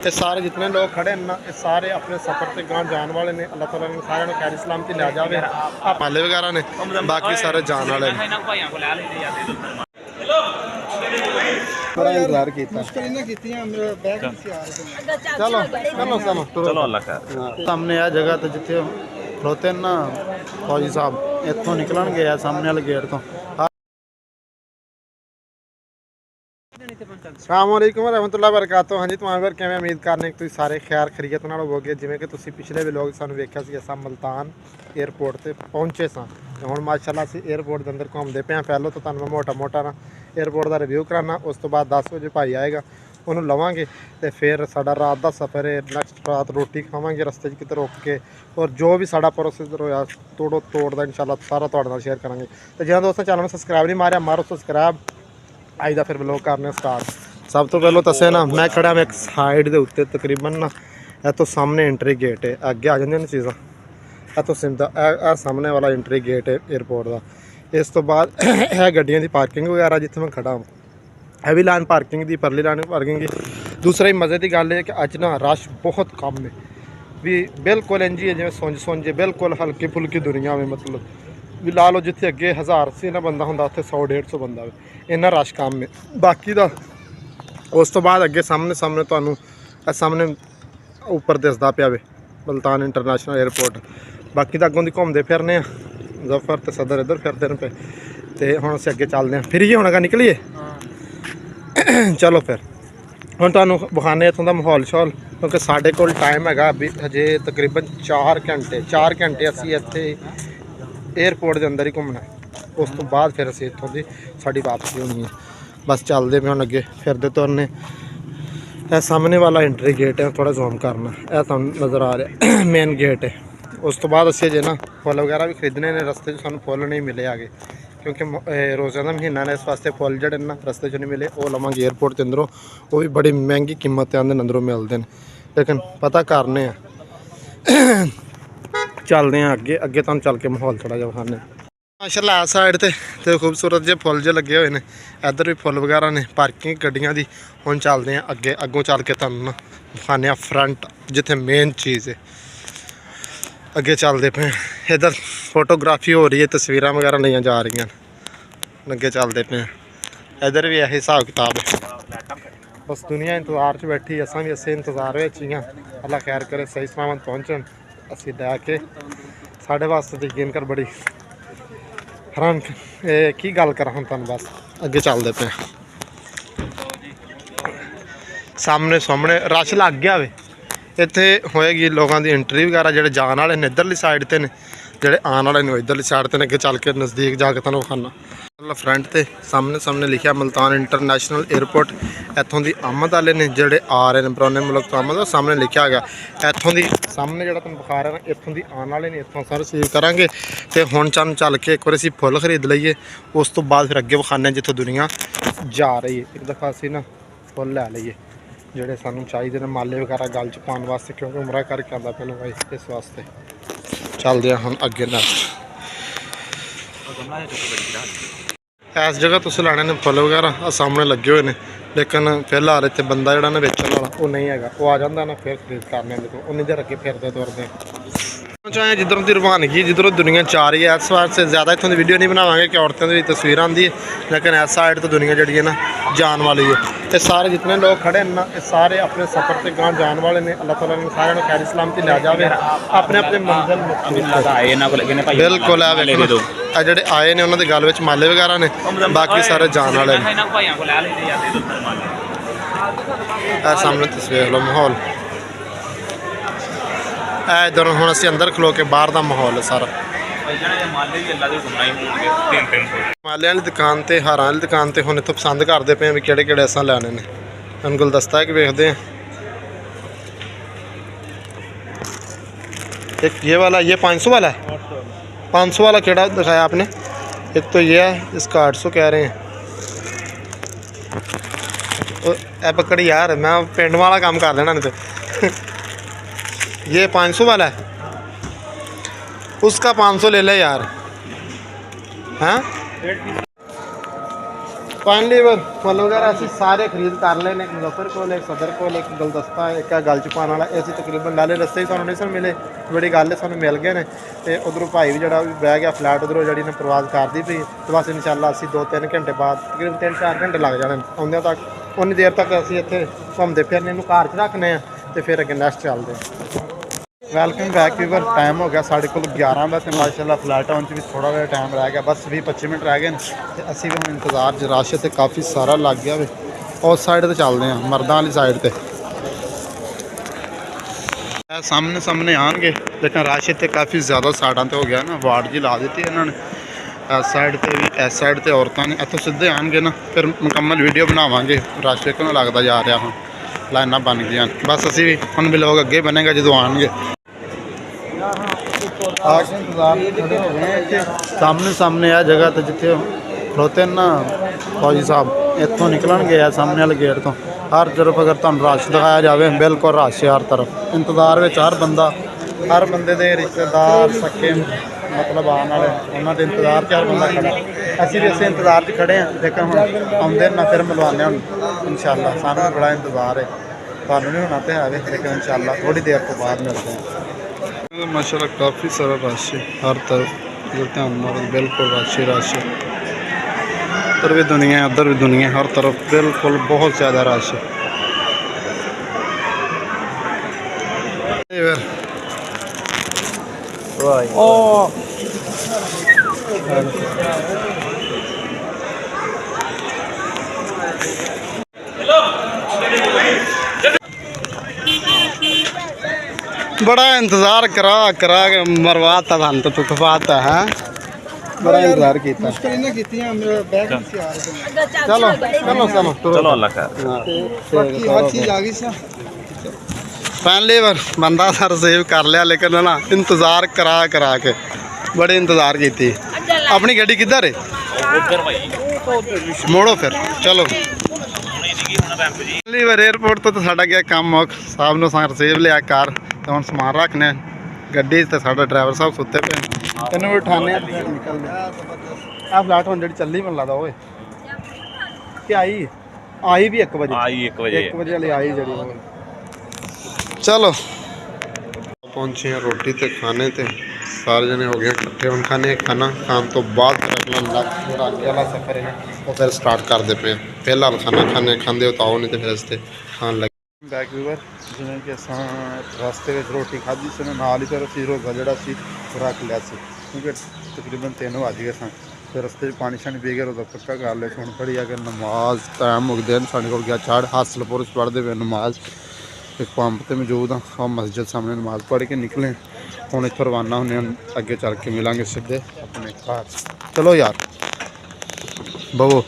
ये सारे जितने लोग खड़े हैं ना, ये सारे अपने सफ़र से गांव जाने वाले ने। अल्लाह ताला ने सारे खैर सलामती ले जावे। माले वगैरह ने बाकी सारे जाने वाले ने। बड़ा इंतजार किया। चलो चलो चलो चलो अल्लाह खैर। सामने आ जगह तो जिथे खड़ोते ना फौजी साहब इतों निकलणगे आ सामने वाले गेट तो। अस्सलामुअलैकुम रहमतुल्लाह बरकातहू। हाँ जी तुम्हारे बार किवें उम्मीद करने तुसीं सारे खैर खरीयत नाल होवोगे। जिवें कि तुसीं पिछले व्लॉग सानूं वेखिया सी असां मुल्तान एयरपोर्ट ते पहुंचे सां ते हुण माशाअल्लाह असीं एयरपोर्ट दे अंदर घूमदे पे। पहलों तो तुहानूं मैं मोटा मोटा ना एयरपोर्ट का रिव्यू कराना, उस तो बाद 10 बजे भाई आएगा उन्होंने लवांगे तो फिर साडा रात का सफ़र है। नैक्सट रात रोटी खावांगे रस्ते किते रुक के, और जो भी साडा प्रोसीजर होया तोड़ो तोड़दा इंशाअल्लाह सारा तुहाडे नाल शेयर करांगे। तो जिन्हां दोस्तों चैनल में सब्सक्राइब नहीं मारिया मारो सब्सक्राइब। अज का फिर व्लॉग करने स्टार्ट। सब तो पहलों दसे ना मैं खड़ा मैं एक साइड के उत्ते तकरीबन ना ए तो सामने एंट्री गेट है। अगे आ जांदियां ने चीज़ां ए तो सिंधा ए सामने वाला एंट्री गेट है एयरपोर्ट का। इस तो बाद है गड्डियां दी पार्किंग वगैरह जिथे मैं खड़ा हूँ। है भी लाइन पार्किंग की परली लाइन पार्किंग की। दूसरा ही मज़े की गल है कि अज ना रश बहुत कम है भी बिल्कुल इंज ही है जिवें सुंज सुंज बिल्कुल हल्की फुल्की दुनिया में। मतलब भी ला लो जिथे अगे 1000 से ना बंदा होंदा उत्थे 100-150 बंदा हो। इन्ना रश कम है बाकी दा। उस तो बाद अगे सामने सामने तुहानूं सामने उपर दिसदा पिया वे मुल्तान इंटरनेशनल एयरपोर्ट। बाकी तो अगों दी घूमते फिरने आ जफर तो सदर इधर फिरते हैं पे। तो हुण असीं अगे चलते हैं फिर ये होना का निकलीए। चलो फिर हुण तुहानूं विखाने इत्थों दा माहौल शौल, क्योंकि साडे कोल टाइम हैगा अभी हजे तकरीबन 4 घंटे असीं इत्थे एयरपोर्ट के अंदर ही घूमना। उस तो बाद फिर असीं इत्थों दी साडी वापसी होनी है। बस चलते पे हुण अगे फिरदे तुरने। यह सामने वाला एंट्री गेट है, थोड़ा जूम करना यह तुहानूं नज़र आ रहा मेन गेट है। उस तो बाद असीं अजे ना फुल वगैरह भी खरीदने ने, रस्ते सानूं फुल नहीं मिले आगे क्योंकि रोज़ा का महीना ने, इस वास्ते फुल जड़े ना रस्ते नहीं मिले वो लवांगे एयरपोर्ट के अंदरों। वो भी बड़ी महंगी कीमत आंदे अंदरों मिलते हैं, लेकिन पता करने चलते हैं अगे अगे तुहानूं चल के माहौल थोड़ा जिहा विखाने। माशाअल्लाह साइड ते खूबसूरत जे फुल जे लगे हुए हैं, इधर भी फुल वगैरह ने पार्किंग गड्डियां दी। हुण चलते हैं अगे अगों चल के तुहानूं ना विखाने फ्रंट जिथे मेन चीज़ है। अगे चलते पे इधर फोटोग्राफी हो रही है, तस्वीर वगैरह नहीं जा रही। अगे चलते पे इधर भी यही हिसाब किताब है। बस दुनिया इंतजार च बैठी, असां भी इसे इंतजार में ही हाँ। अल्लाह खैर करे सही सलामत पहुँचन असी लैके साढ़े वास्ते यकीन कर बड़ी हैरान की गल करा हम तुहानूं। बस अगे चलते पे सामने सामने रश लग गया वे। इत्थे होएगी लोगों की एंट्री वगैरह जोड़े जाने वाले ने इधरली साइड ते ने, जोड़े आने वाले ने इधरली साइड ते ने। अगे चल के नज़दीक जाके तुहानूं विखाना। फ्रंट ते सामने सामने लिखा मुल्तान इंटरनेशनल एयरपोर्ट। इत्थों की आमद वाले ने जोड़े आ रहे हैं पुराने मुल्क तो आमद, सामने लिखा गया इत्थों की सामने जो तुम विखा रहे हैं इत्थों की आने वाले ने। इत्थों सर रिसीव करांगे तो हुण चल के एक बार असीं फुल खरीद लीए। उस तो बाद फिर अगे विखाने जिथों दुनिया जा रही है। एक दफ़ा असीं ना फुल लै लीए जोड़े सानूं चाहिए ने माले वगैरह गल च पाने वास्ते, क्योंकि उमरा करके आंदा पहले भाई इस वास्ते। चलते हैं हम अगे नैक्सट। इस जगह तुसीं लाने ने फुल वगैरह सामने लगे हुए हैं, लेकिन फिलहाल इत्थे बंदा जिहड़ा ना वेचण वाला वो नहीं है। वो आ जाता ना फिर खरीद करने उन्नी देर अगे फिरदे तुरदे चाहे जिधरों की रवानगी जिधरों दुनिया जा रही है। इस वास्ते ज़्यादा इतों की वीडियो नहीं बनावांगे कि औरतों की तस्वीर आती है, लेकिन इस साइड तो दुनिया जी है ना जान वाली है। ये सारे जितने लोग खड़े हैं ना ये सारे अपने सफ़र से गांव जाने वाले ने। अल्लाह ताला ने सारे खैर सलामती ले जावे अपने अपने मंजिल। बिल्कुल है जोड़े आए ने उन्होंने गल में माले वगैरह ने, बाकी सारे जान वाले ने। सामने तस्वीर लो माहौल इधर हूँ असी अंदर खलो के बाहर का माहौल है सारा। माले वाली दुकान तो हारां वाली दुकान तो हम इतों पसंद करते पे भी किहड़े किहड़े असां लैने ने। हम गुलदस्ता एक वेखते हैं, एक ये वाला ये 500 वाला है। 500 वाला केड़ा दिखाया आपने? एक तो ये है, इसका 800 कह रहे हैं। ए पकड़ी यार मैं पिंड वाला काम कर देना नहीं तो। ये 500 वाला है, उसका 500 ले ले यार। हाँ पान लीवर फुल वगैरह ਅਸੀਂ ਸਾਰੇ ਖਰੀਦ ਕਰ ਲਏ ਨੇ। ਇੱਕ ਮੁਜ਼ੱਫਰ ਕੋਲ, ਇੱਕ ਸਦਰ ਕੋਲ, ਇੱਕ ਗੁਲਦਸਤਾ, ਇੱਕ ਆ ਗਲ ਚ ਪਾਉਣ ਵਾਲਾ। ਇਹ ਅਸੀਂ ਤਕਰੀਬਨ ਨਾਲੇ ਰਸਤੇ ਹੀ ਸਾਨੂੰ ਨਹੀਂ ਸਨ ਮਿਲੇ। ਬੜੀ ਗੱਲ ਹੈ ਸਾਨੂੰ ਮਿਲ ਗਏ ਨੇ। ਤੇ ਉਧਰੋਂ ਭਾਈ ਵੀ ਜਿਹੜਾ ਵੀ ਬਹਿ ਗਿਆ ਫਲੈਟ ਉਧਰੋਂ ਜਿਹੜੀ ਨੇ ਪ੍ਰਵਾਜ਼ ਕਰਦੀ ਪਈ। ਤੇ ਬਸ ਇਨਸ਼ਾਅੱਲਾ ਅਸੀਂ 2-3 ਘੰਟੇ ਬਾਅਦ ਤਕਰੀਬਨ 3-4 ਘੰਟੇ ਲੱਗ ਜਾਣੇ ਆਉਂਦਿਆਂ ਤੱਕ। ਉਨੀ ਦੇਰ ਤੱਕ ਅਸੀਂ ਇੱਥੇ ਘੁੰਮਦੇ ਫਿਰਨੇ ਨੂੰ ਕਾਰ 'ਚ ਰੱਖਨੇ ਆ ਤੇ ਫਿਰ ਅੱਗੇ ਨੈਕਸਟ ਚੱਲਦੇ। Welcome back weaver. ਟਾਈਮ ਹੋ ਗਿਆ ਸਾਡੇ ਕੋਲ 11 ਦਾ ਤੇ ਮਾਸ਼ਾਅੱਲਾ ਫਲੈਟ ਆਉਣ 'ਚ ਵੀ ਥੋੜਾ ਜਿਹਾ ਟਾਈਮ ਰਹਿ ਗਿਆ, ਬਸ 20-25 ਮਿੰਟ ਰਹਿ ਗਏ ਨੇ। ਤੇ ਅਸੀਂ ਵੀ ਹੁਣ ਇੰਤਜ਼ਾਰ 'ਚ, ਰਸ਼ ਤੇ ਕਾਫੀ ਸਾਰਾ ਲੱਗ ਗਿਆ ਵੇ। ਉਸ ਸਾਈਡ ਤੇ ਚੱਲਦੇ ਹਾਂ, ਮਰਦਾਂ ਵਾਲੀ ਸਾਈਡ ਤੇ। ਇਹ ਸਾਹਮਣੇ ਆਉਣਗੇ ਲੇਕਿਨ ਰਸ਼ ਇੱਥੇ ਕਾਫੀ ਜ਼ਿਆਦਾ ਸਾਈਡਾਂ ਤੇ ਹੋ ਗਿਆ ਨਾ, ਵਾਰਡ ਜੀ ਲਾ ਦਿੱਤੀ ਇਹਨਾਂ ਨੇ। ਇਸ ਸਾਈਡ ਤੇ ਵੀ, ਇਸ ਸਾਈਡ ਤੇ ਔਰਤਾਂ ਨੇ। ਇੱਥੋਂ ਸਿੱਧੇ ਆਉਣਗੇ ਨਾ ਫਿਰ ਮੁਕੰਮਲ ਵੀਡੀਓ ਬਣਾਵਾਂਗੇ। ਰਸ਼ ਕਿਉਂ ਲੱਗਦਾ ਜਾ ਰਿਹਾ, ਹੁਣ ਲਾਈਨਾਂ ਬਣ ਗਈਆਂ। ਬਸ ਅਸੀਂ ਵੀ ਹੁਣ ਵੀ ਲੋਕ ਅੱਗੇ ਬਣੇਗਾ ਜਦੋਂ ਆਉਣਗੇ। ਆ ਕੇ ਇੰਤਜ਼ਾਰ ਖੜੇ ਹੋ ਗਏ ਇੱਥੇ ਸਾਹਮਣੇ ਆ ਜਗ੍ਹਾ ਤੇ ਜਿੱਥੇ ਖਲੋਤੇ ਨਾ ਫੌਜੀ ਸਾਹਿਬ। ਇੱਥੋਂ ਨਿਕਲਣਗੇ ਆ ਸਾਹਮਣੇ ਵਾਲੇ ਗੇਟ ਤੋਂ। ਹਰ ਤਰਫ ਅਗਰ ਤੁਹਾਨੂੰ ਰਸ਼ ਦਿਖਾਇਆ ਜਾਵੇ, ਬਿਲਕੁਲ ਰਸ਼ ਹਰ ਤਰਫ। ਇੰਤਜ਼ਾਰ ਵਿੱਚ ਹਰ ਬੰਦੇ ਦੇ ਰਿਸ਼ਤੇਦਾਰ ਸਕੇ ਮਤਲਬ ਆਉਣ ਵਾਲੇ, ਉਹਨਾਂ ਦੇ ਇੰਤਜ਼ਾਰ 'ਚ ਹਰ ਬੰਦਾ ਖੜਾ। ਅਸੀਂ ਵੀ ਇਸੇ ਇੰਤਜ਼ਾਰ 'ਚ ਖੜੇ ਹਾਂ ਲੇਕਿਨ ਹੁਣ ਆਉਂਦੇ ਨਾ ਫਿਰ ਮਿਲਵਾਉਂਦੇ ਹੁਣ ਇਨਸ਼ਾਅੱਲਾ। ਸਾਨੂੰ ਵੀ ਬੜਾ ਇੰਤਜ਼ਾਰ ਹੈ, ਤੁਹਾਨੂੰ ਨਹੀਂ ਹੋਣਾ ਤੇ ਹੈ ਲੇਕਿਨ ਇਨਸ਼ਾਅੱਲਾ ਥੋੜੀ ਦੇਰ ਤੋਂ ਬਾਅਦ ਮਿਲਦੇ हैं। माशाल्लाह काफ़ी सारा रश है हर तरफ। ध्यान मारो बिल्कुल रश है। उधर भी दुनिया है, उधर भी दुनिया है, हर तरफ बिल्कुल बहुत ज़्यादा रश है। बड़ा इंतजार करा के मरवाता था तो तू खपाता है। बड़ा इंतजार किया। चलो चलो चलो चलो अल्लाह खैर। फाइनली बंदा सर सेव कर लिया लेकिन ना इंतजार करा के बड़े इंतजार की। अपनी गड्डी किधर है? मोड़ो फिर चलो। एयरपोर्ट तो साडा गया काम मुक। साहब ने सर सेव लिया कार तो हम समान रखने गड्डी ते साडा ड्राइवर साहब सुते पे इन्हू उठाने निकलने। आ फ्लैट हुण जिहड़ी चली मैनूं लगदा ओए कि आई भी 1 बजे 1 बजे वाली आई जिहड़ी। चलो पहुंचे हैं रोटी ते खाने ते सारे जने हो गए इकट्ठे। हम खाने खान तो बाद अगला वाला सफ़र है वो फिर स्टार्ट करते पे। पहला खाना खाते हो तो आओ नहीं तो फिर इससे खान लगे। बैक व्यूवर जिवें कि असां रस्ते में रोटी खाधी सी नाल ही फिर असीं रोज़ा जिहड़ा सी रख लिया सी क्योंकि तकरीबन 3 बज गए सन। फिर रस्ते पानी शानी पी के रोज़ा पक्का कर लिया। हुण पढ़ी अगर नमाज टाइम मुकदे साढ़े कोल गया चढ़ हासलपुर पढ़ते पे नमाज। एक पंप पर मौजूद हाँ मस्जिद सामने नमाज पढ़ के निकले। हुण इत्थों रवाना होने अगे चल के मिलांगे सीधे अपने घर। चलो यार बवो।